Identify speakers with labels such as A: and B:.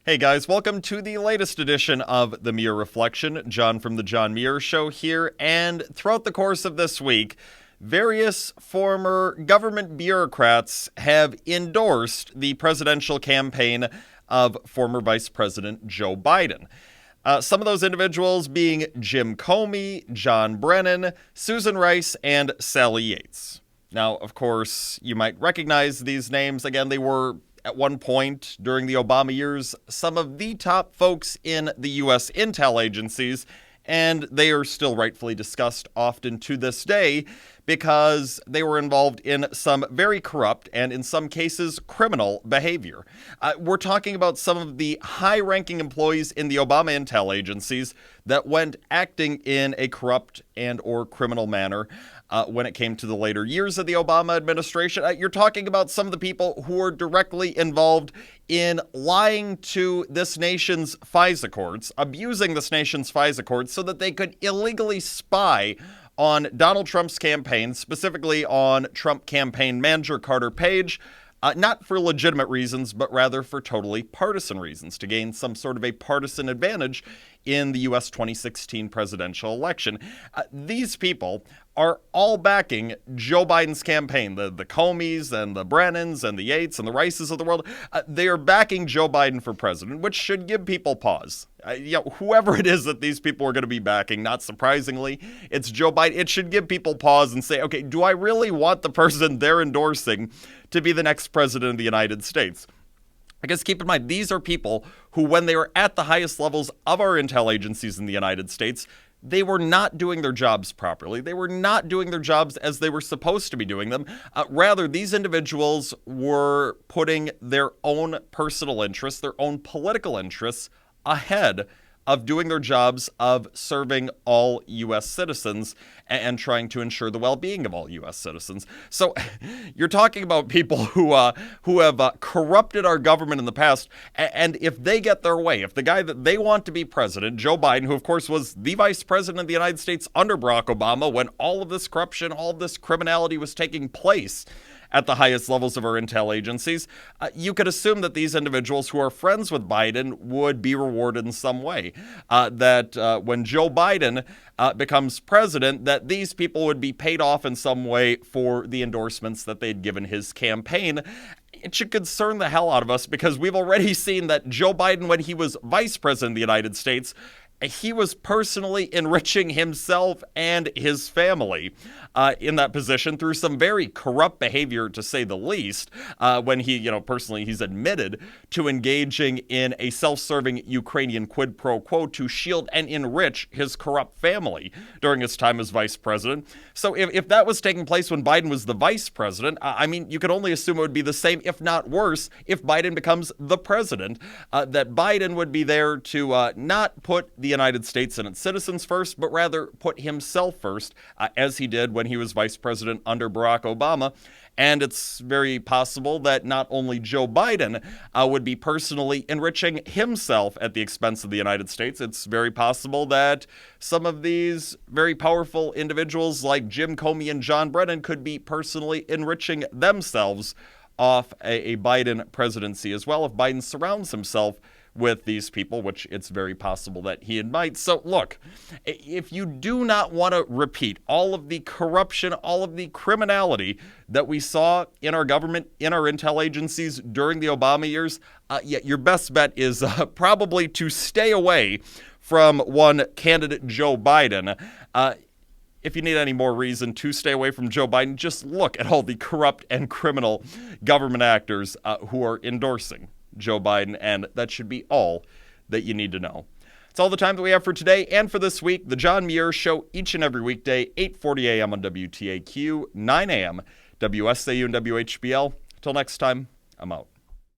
A: Hey guys, welcome to the latest edition of the Muir Reflection. John from the John Muir Show here, and throughout the course of this week, various former government bureaucrats have endorsed the presidential campaign of former Vice President Joe Biden. Some of those individuals being Jim Comey, John Brennan, Susan Rice, and Sally Yates. Now, of course, you might recognize these names. Again, they were at one point during the Obama years some of the top folks in the U.S. intel agencies, and they are still rightfully discussed often to this day because they were involved in some very corrupt and, in some cases, criminal behavior. We're talking about some of the high-ranking employees in the Obama intel agencies that went acting in a corrupt and or criminal manner when it came to the later years of the Obama administration. You're talking about some of the people who were directly involved in lying to this nation's FISA courts, abusing this nation's FISA courts so that they could illegally spy on Donald Trump's campaign, specifically on Trump campaign manager Carter Page, not for legitimate reasons, but rather for totally partisan reasons, to gain some sort of a partisan advantage in the U.S. 2016 presidential election. These people are all backing Joe Biden's campaign. The Comeys and the Brennans and the Yates and the Rices of the world, they are backing Joe Biden for president, which should give people pause. Whoever it is that these people are going to be backing, not surprisingly, it's Joe Biden. It should give people pause and say, okay, do I really want the person they're endorsing to be the next president of the United States? Because keep in mind, these are people who, when they were at the highest levels of our intel agencies in the United States, they were not doing their jobs properly. They were not doing their jobs as they were supposed to be doing them. Rather, these individuals were putting their own personal interests, their own political interests, ahead of doing their jobs of serving all U.S. citizens and trying to ensure the well-being of all U.S. citizens. So you're talking about people who have corrupted our government in the past, and if they get their way, if the guy that they want to be president, Joe Biden, who of course was the vice president of the United States under Barack Obama when all of this corruption, all of this criminality was taking place at the highest levels of our intel agencies, you could assume that these individuals who are friends with Biden would be rewarded in some way. That when Joe Biden becomes president, that these people would be paid off in some way for the endorsements that they'd given his campaign. It should concern the hell out of us because we've already seen that Joe Biden, when he was vice president of the United States, he was personally enriching himself and his family in that position through some very corrupt behavior, to say the least, when he, personally, he's admitted to engaging in a self-serving Ukrainian quid pro quo to shield and enrich his corrupt family during his time as vice president. So if that was taking place when Biden was the vice president, you could only assume it would be the same, if not worse, if Biden becomes the president, that Biden would be there to not put the United States and its citizens first, but rather put himself first, as he did when he was vice president under Barack Obama. And it's very possible that not only Joe Biden would be personally enriching himself at the expense of the United States, it's very possible that some of these very powerful individuals like Jim Comey and John Brennan could be personally enriching themselves off a Biden presidency as well, if Biden surrounds himself with these people, which it's very possible that he might. So look, if you do not want to repeat all of the corruption, all of the criminality that we saw in our government, in our intel agencies during the Obama years, your best bet is probably to stay away from one candidate, Joe Biden. If you need any more reason to stay away from Joe Biden, just look at all the corrupt and criminal government actors who are endorsing Joe Biden, and that should be all that you need to know. It's all the time that we have for today and for this week. The John Muir Show, each and every weekday, 8:40 a.m. on WTAQ, 9 a.m. WSAU and WHBL. Till next time, I'm out.